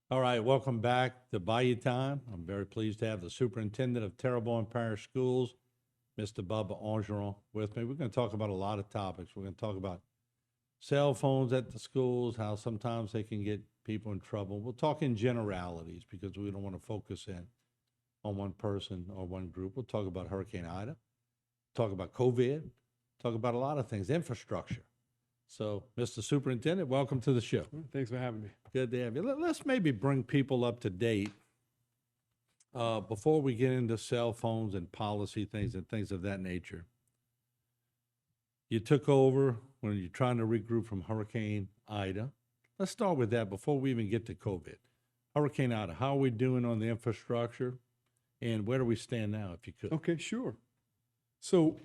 All right, welcome back to Bayou Time. I'm very pleased to have the Superintendent of Terrebonne Parish Schools, Mr. Bubba Orgeron, with me. We're going to talk about a lot of topics. We're going to talk about cell phones at the schools, how sometimes they can get people in trouble. We'll talk in generalities because we don't want to focus in on one person or one group. We'll talk about Hurricane Ida, talk about COVID, talk about a lot of things, infrastructure. So, Mr. Superintendent, welcome to the show. Thanks for having me. Good to have you. Let's maybe bring people up to date before we get into cell phones and policy things and things of that nature. You took over when you're trying to regroup from Hurricane Ida. Let's start with that before we even get to COVID. Hurricane Ida, how are we doing on the infrastructure, and where do we stand now, if you could? Okay, sure. So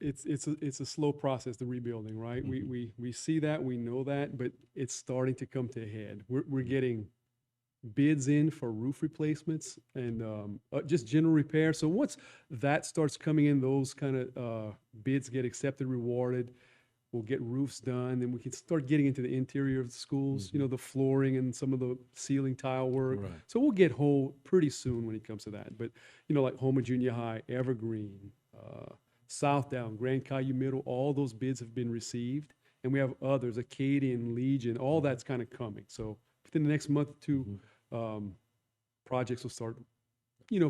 it's a slow process, the rebuilding, right? We see that, we know that, but it's starting to come to a head. We're getting bids in for roof replacements and just general repair. So once that starts coming in, those kind of bids get accepted, rewarded. We'll get roofs done, then we can start getting into the interior of the schools, the flooring and some of the ceiling tile work. Right. So we'll get whole pretty soon when it comes to that. But, like Houma Junior High, Evergreen, Southdown, Grand Caillou Middle, all those bids have been received. And we have others, Acadian, Legion, all that's kind of coming. So within the next month or two, projects will start,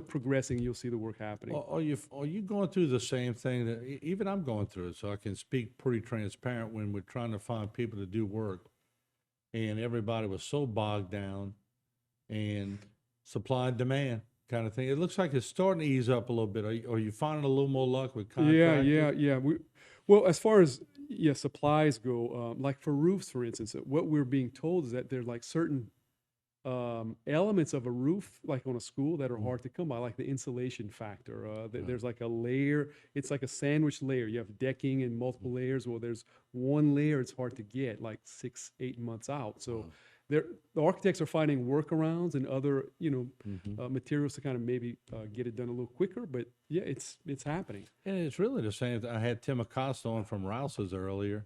progressing. You'll see the work happening. Are you going through the same thing that even I'm going through it? So I can speak pretty transparent when we're trying to find people to do work, and everybody was so bogged down, and supply and demand kind of thing. It looks like it's starting to ease up a little bit. Are you finding a little more luck with contractors? Yeah. Well, as far as supplies go, like for roofs, for instance, what we're being told is that there's like certain elements of a roof, like on a school, that are hard to come by, like the insulation factor. There's like a layer, it's like a sandwich layer. You have decking and multiple layers. Well, there's one layer it's hard to get, like 6-8 months out. So the architects are finding workarounds and other, materials to kind of maybe get it done a little quicker. But yeah, it's happening. And it's really the same. I had Tim Acosta on from Rouse's earlier,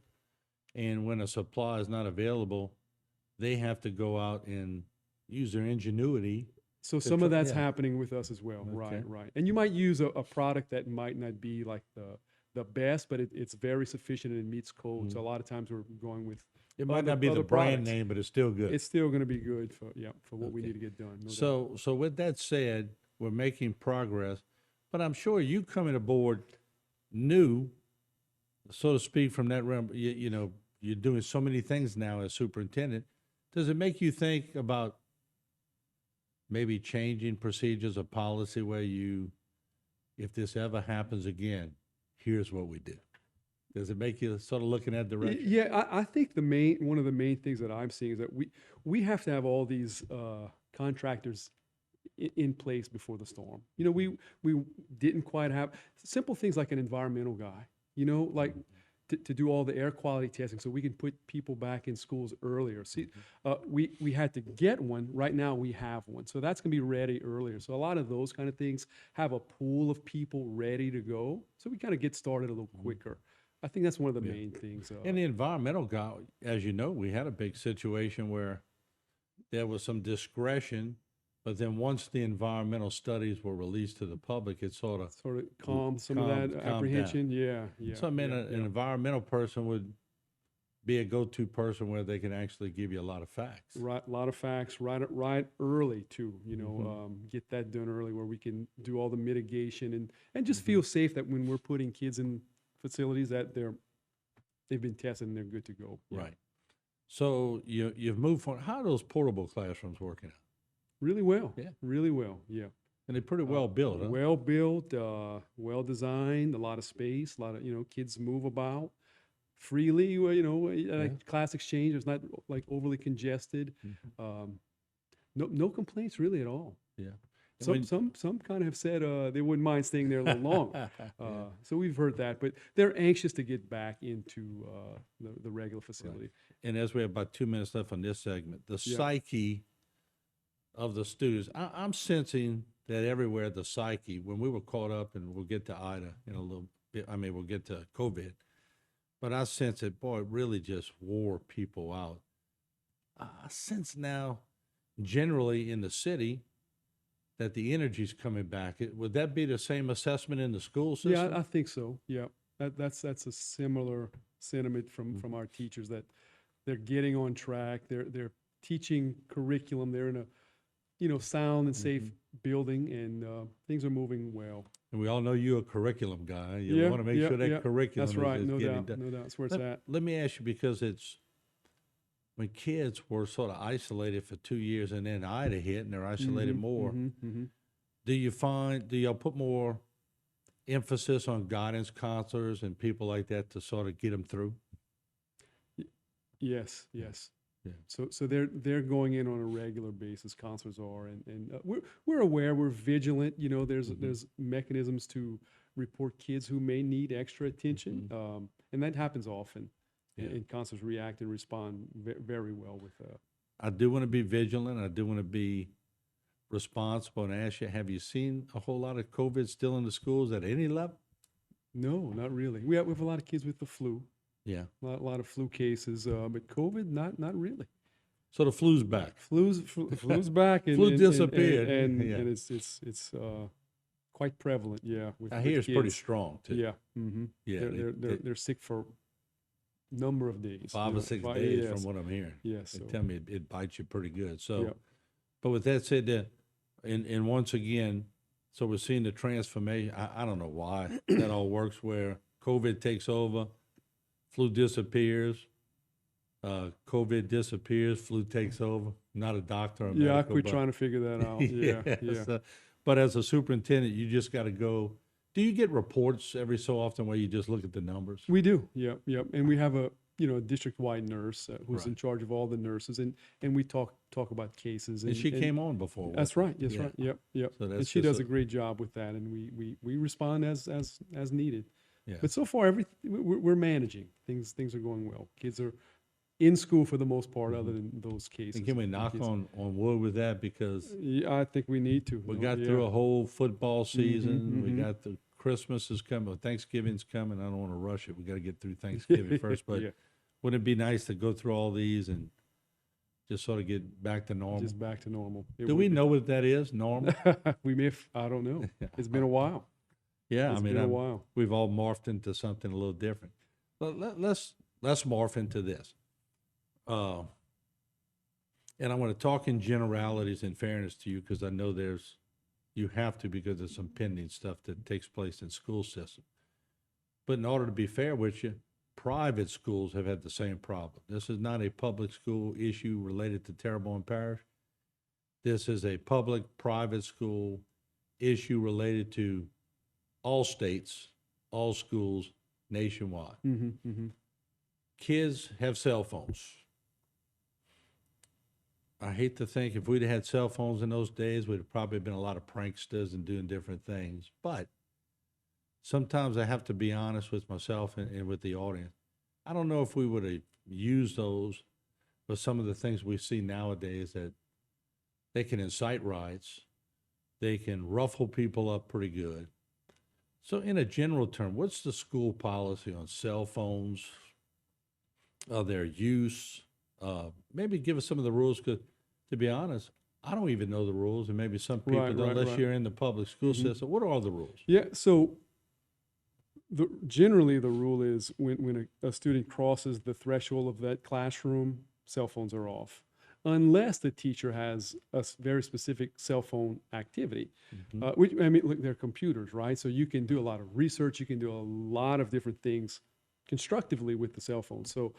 and when a supply is not available, they have to go out and use their ingenuity. So some of that's happening with us as well. Okay. Right. And you might use a product that might not be like the best, but it's very sufficient and it meets code. So a lot of times we're going with It might not be the brand products. name, but it's still good. It's still going to be good for what we Okay. need to get done. No doubt. So with that said, we're making progress, but I'm sure you coming aboard new, so to speak, from that realm. You're doing so many things now as superintendent. Does it make you think about maybe changing procedures or policy where if this ever happens again, here's what we do? Does it make you sort of look in that direction? Yeah, I think one of the main things that I'm seeing is that we have to have all these contractors in place before the storm. We didn't quite have simple things like an environmental guy, like to do all the air quality testing so we can put people back in schools earlier. See, we had to get one. Right now we have one. So that's going to be ready earlier. So a lot of those kind of things have a pool of people ready to go. So we kind of get started a little quicker. I think that's one of the main things. And the environmental guy, as you know, we had a big situation where there was some discretion, but then once the environmental studies were released to the public, it sort of calmed some of calmed that down. apprehension. Yeah. So I mean, yeah, an environmental person would be a go-to person where they can actually give you a lot of facts. Right, a lot of facts, right early too. Get that done early where we can do all the mitigation and just feel safe that when we're putting kids in facilities that they've been tested and they're good to go. Yeah. Right. So you've moved forward. How are those portable classrooms working out? Really well. Yeah. Really well. Yeah. And they're pretty well built, huh? Well built, well designed, a lot of space, a lot of, kids move about freely, class exchange. It's not like overly congested. No complaints really at all. Yeah. Some kind of have said they wouldn't mind staying there a little longer. So we've heard that, but they're anxious to get back into the regular facility. Right. And as we have about 2 minutes left on this segment, the psyche of the students, I'm sensing that everywhere the psyche, when we were caught up, and we'll get to Ida in a little bit, we'll get to COVID, but I sense that, boy, it really just wore people out. I sense now, generally in the city, that the energy's coming back. Would that be the same assessment in the school system? Yeah, I think so. Yeah, that's a similar sentiment from our teachers that they're getting on track. They're teaching curriculum. They're in a sound and safe building, and things are moving well. And we all know you're a curriculum guy. You Yeah, want to make yeah, sure that yeah. curriculum That's right. is No getting doubt. done. No doubt. That's where it's at. Let me ask you, because it's when kids were sort of isolated for 2 years and then Ida hit and they're isolated more. Do y'all put more emphasis on guidance counselors and people like that to sort of get them through? Yes, yes. Yeah. So they're going in on a regular basis. Counselors are, and we're aware. We're vigilant. There's mechanisms to report kids who may need extra attention, and that happens often. Yeah. And counselors react and respond very well with. I do want to be vigilant. I do want to be responsible and ask you, have you seen a whole lot of COVID still in the schools at any level? No, not really. We have a lot of kids with the flu. Yeah. A lot of flu cases, but COVID, not really. So the flu's back. Flu's back. Flu disappeared. And Yeah. it's quite prevalent. Yeah. I hear it's pretty strong too. Yeah. Mm-hmm. Yeah. They're sick for a number of days. 5 or 6 days yes. from what I'm hearing. Yes. They So, tell me it bites you pretty good. So, yeah. but with that said, and once again, so we're seeing the transformation. I don't know why that all works, where COVID takes over, flu disappears, COVID disappears, flu takes over. I'm not a doctor. Or Yeah, I medical, quit but- trying to figure that out. Yeah. Yeah. So- but as a superintendent, you just got to go. Do you get reports every so often where you just look at the numbers? We do. Yep. And we have a district-wide nurse who's in Right. charge of all the nurses, and we talk about cases. And she came on before. That's wasn't right. That's Yeah. right. Yep. So And that's she just does a great job with that, and we respond as needed. Yeah. But so far, we're managing. Things are going well. Kids are in school for the most part, other than those cases. And can we knock Kids- on wood with that, because Yeah, I think we need to. we got through a whole football season. We mhm. got the Christmas is coming, Thanksgiving's coming. I don't want to rush it. We got to get through Thanksgiving first. But Yeah. wouldn't it be nice to go through all these and just sort of get back to normal? Just back to normal. It Do would we be. know what that is, normal? We may. I don't know. It's been a while. Yeah, It's I mean, been a while. we've all morphed into something a little different. But let's morph into this. And I want to talk in generalities, in fairness to you, because I know you have to, because there's some pending stuff that takes place in school system. But in order to be fair with you, private schools have had the same problem. This is not a public school issue related to Terrebonne Parish. This is a public-private school issue related to all states, all schools nationwide. Kids have cell phones. I hate to think if we'd had cell phones in those days, we'd have probably been a lot of pranksters and doing different things. But sometimes I have to be honest with myself and with the audience. I don't know if we would have used those, but some of the things we see nowadays, that they can incite riots, they can ruffle people up pretty good. So in a general term, what's the school policy on cell phones, their use? Maybe give us some of the rules, because to be honest, I don't even know the rules, and maybe some people don't, unless you're in the public school system. What are all the rules? Yeah. So generally the rule is when a student crosses the threshold of that classroom, cell phones are off, unless the teacher has a very specific cell phone activity. Which, I mean, look, they're computers, right? So you can do a lot of research. You can do a lot of different things constructively with the cell phone. So,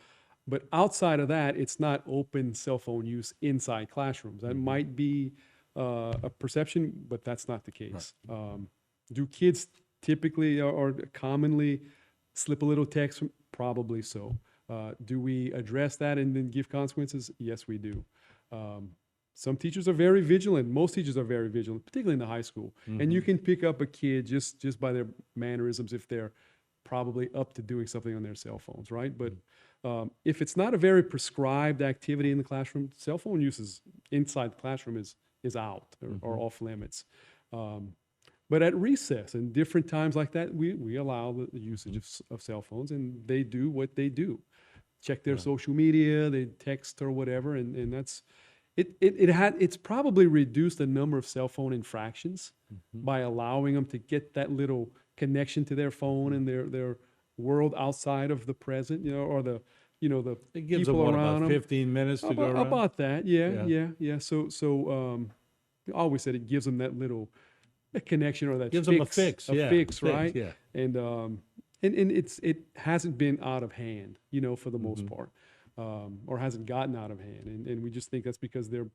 but outside of that, it's not open cell phone use inside classrooms. That might be a perception, but that's not the case. Do kids typically or commonly slip a little text? Probably so. Do we address that and then give consequences? Yes, we do. Some teachers are very vigilant. Most teachers are very vigilant, particularly in the high school. And you can pick up a kid just by their mannerisms if they're probably up to doing something on their cell phones, right? But if it's not a very prescribed activity in the classroom, cell phone use inside the classroom is out or off limits. But at recess and different times like that, we allow the usage of cell phones, and they do what they do. check their Right. social media, they text or whatever, and that's it's probably reduced the number of cell phone infractions by allowing them to get that little connection to their phone and their world outside of the present, or the the It gives them, people what, around about them. 15 minutes to go around? About that, yeah, Yeah. yeah. So I always said it gives them that little a connection or that Gives them a fix, yeah, fix, fix, right? yeah. And it hasn't been out of hand, for the most Mm-hmm. part, or hasn't gotten out of hand, and we just think that's because they're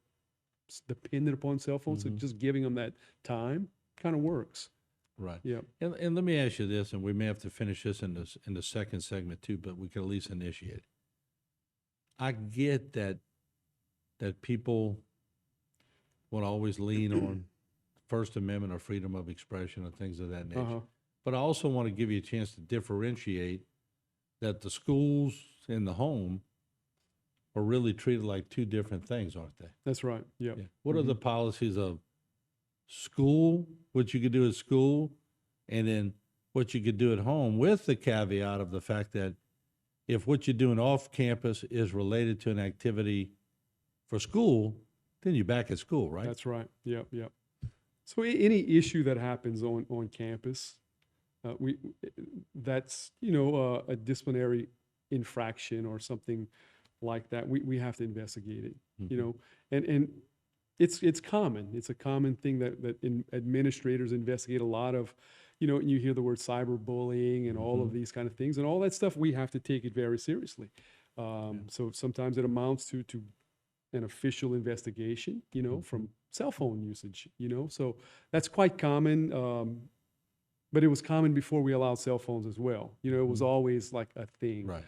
dependent upon cell phones. So Mm-hmm. just giving them that time kind of works. Right. Yeah. And let me ask you this, and we may have to finish this in the second segment too, but we can at least initiate it. I get that people will always lean on First Amendment or freedom of expression or things of that nature. Uh-huh. But I also want to give you a chance to differentiate that the schools and the home are really treated like two different things, aren't they? That's right. Yep. Yeah. What are the policies of school, what you could do at school, and then what you could do at home, with the caveat of the fact that if what you're doing off campus is related to an activity for school, then you're back at school, right? That's right. Yep. Yep. So any issue that happens on campus, that's a disciplinary infraction or something like that. We have to investigate it. And it's common. It's a common thing that administrators investigate a lot of. You hear the word cyberbullying and all of these kind of things, and all that stuff. We have to take it very seriously. So sometimes it amounts to an official investigation, from cell phone usage, so that's quite common. But it was common before we allowed cell phones as well. It was always like a thing. Right.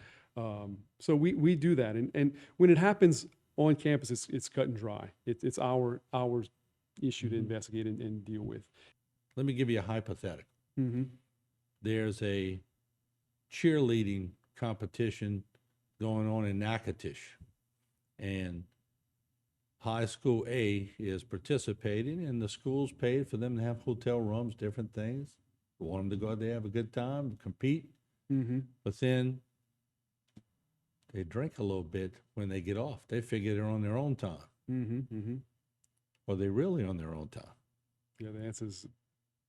So we do that. And when it happens on campus, it's cut and dry. It's our issue to investigate and deal with. Let me give you a hypothetical. Mm-hmm. There's a cheerleading competition going on in Natchitoches, and high school A is participating, and the school's paid for them to have hotel rooms, different things. We want them to go out there, have a good time, compete. Mm-hmm. But then they drink a little bit when they get off. They figure they're on their own time. Mm-hmm. Mm-hmm. Are they really on their own time? Yeah, the answer is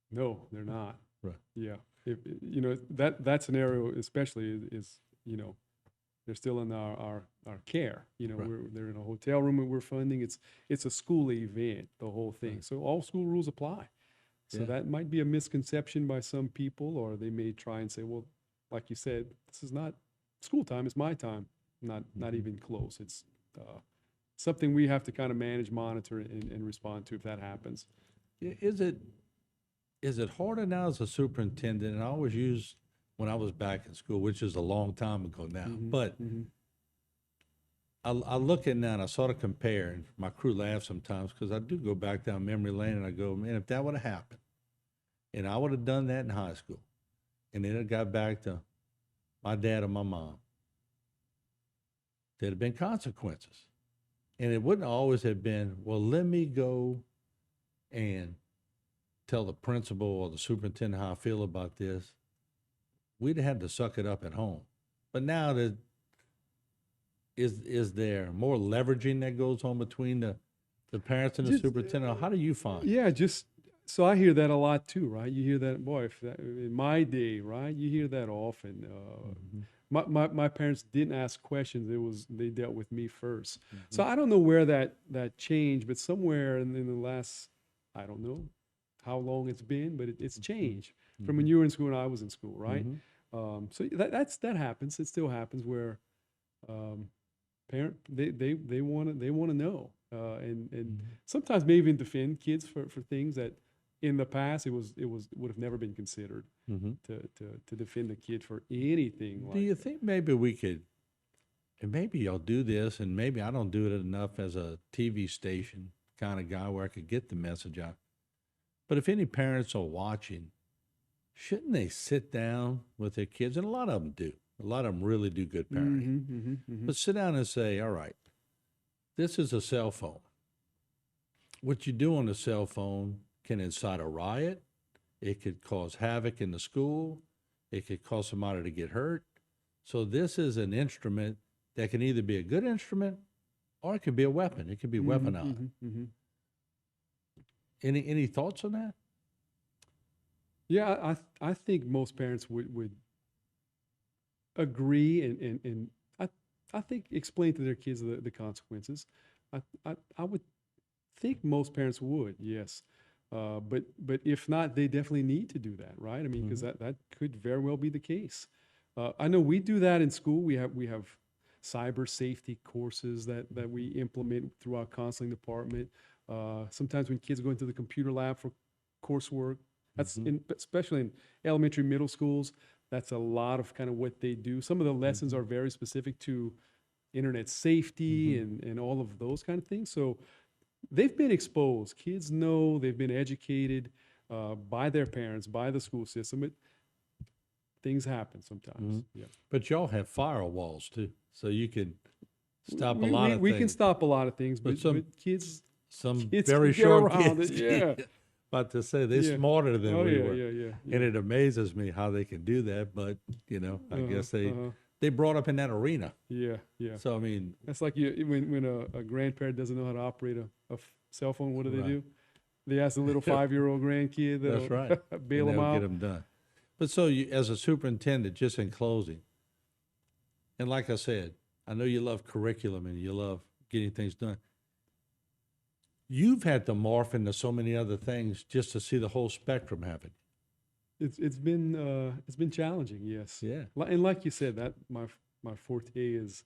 no, they're not. Right. Yeah. If that scenario especially is they're still in our care. Right. They're in a hotel room that we're funding. It's a school event, the whole thing. Right. So all school rules apply. So Yeah. that might be a misconception by some people, or they may try and say, well, like you said, this is not school time, it's my time. Not even close. It's something we have to kind of manage, monitor, and respond to if that happens. Is it harder now as a superintendent? And I always use when I was back in school, which is a long time ago now, but I look at now and I sort of compare, and my crew laughs sometimes because I do go back down memory lane and I go, man, if that would have happened and I would have done that in high school and then it got back to my dad or my mom, there'd have been consequences. And it wouldn't always have been, well, let me go and tell the principal or the superintendent how I feel about this. We'd have had to suck it up at home. But now is there more leveraging that goes on between the parents and the Just, superintendent? How do you find it? Yeah, so I hear that a lot too, right? You hear that, boy, in my day, right? You hear that often. My parents didn't ask questions. They dealt with me first. So I don't know where that changed, but somewhere in the last, I don't know how long it's been, but it's changed from when you were in school and I was in school, right? So that happens. It still happens where they want to know, and sometimes maybe even defend kids for things that in the past it would have never been considered to defend a kid for anything. Do you think maybe we could, and maybe y'all do this, and maybe I don't do it enough as a TV station kind of guy where I could get the message out. But if any parents are watching, shouldn't they sit down with their kids? And a lot of them do. A lot of them really do good parenting. But sit down and say, all right, this is a cell phone. What you do on a cell phone can incite a riot. It could cause havoc in the school. It could cause somebody to get hurt. So this is an instrument that can either be a good instrument or it could be a weapon. It could be weaponized. Any thoughts on that? Yeah, I think most parents would agree and I think explain to their kids the consequences. I would think most parents would, yes. But if not, they definitely need to do that, right? I mean, because that could very well be the case. I know we do that in school. We have cyber safety courses that we implement through our counseling department. Sometimes when kids go into the computer lab for coursework, especially in elementary, middle schools, that's a lot of kind of what they do. Some of the lessons are very specific to internet safety and all of those kind of things. So they've been exposed. Kids know, they've been educated by their parents, by the school system. Things happen sometimes. Yeah. But y'all have firewalls too, so you can stop a We, lot we, of we things. can stop a lot of things, But but, some- but kids Kids can very get sharp around kids. it, yeah. About to say they're Yeah. smarter than Oh, we yeah, were. yeah. And it amazes me how they can do that. But I guess uh-huh. they brought up in that arena. Yeah. So I mean, That's like when a grandparent doesn't know how to operate a cell phone, what do they Right. do? They ask the little 5-year-old grandkid that'll that's right. bail And them they'll out. get them done. But so you, as a superintendent, just in closing, and like I said, I know you love curriculum and you love getting things done. You've had to morph into so many other things just to see the whole spectrum happen. It's been challenging, yes. Yeah. And like you said, that my forte is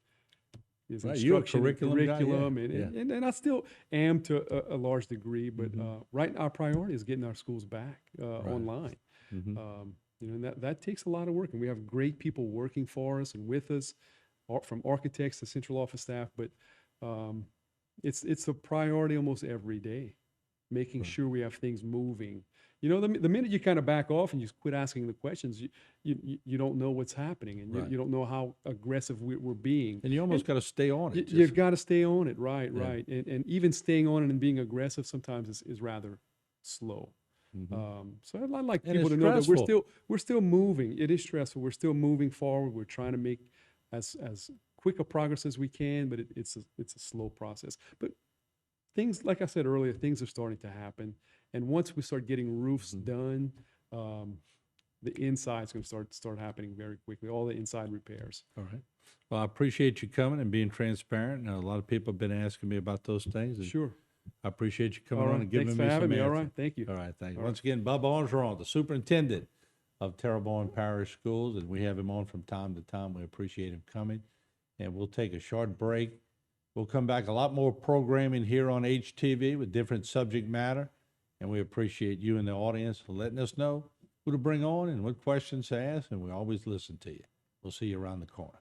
Right, you're a instruction, curriculum guy, yeah, curriculum, yeah. and I still am to a large degree. But right, our priority is getting our schools back online. And that takes a lot of work, and we have great people working for us and with us, from architects to central office staff. But it's a priority almost every day, making sure we have things moving. The minute you kind of back off and you quit asking the questions, you don't know what's happening, and Right. you don't know how aggressive we're being. And you almost got to stay on it. You've got to stay on it, right, Yeah. right. And even staying on it and being aggressive sometimes is rather slow. So I'd like And people it's to know that stressful. we're still moving. It is stressful. We're still moving forward. We're trying to make as quick a progress as we can, but it's a slow process. But things, like I said earlier, things are starting to happen. And once we start getting roofs done, the inside's going to start happening very quickly. All the inside repairs. All right. Well, I appreciate you coming and being transparent. Now, a lot of people have been asking me about those things. And Sure. I appreciate you coming All on right. and giving Thanks me for some having me. All answers. right. Thank you. All right, thank you. All Once again, Bubba Orgeron, the superintendent of Terrebonne Parish Schools, and we have him on from time to time. We appreciate him coming. And we'll take a short break. We'll come back, a lot more programming here on HTV with different subject matter. And we appreciate you and the audience for letting us know who to bring on and what questions to ask, and we always listen to you. We'll see you around the corner.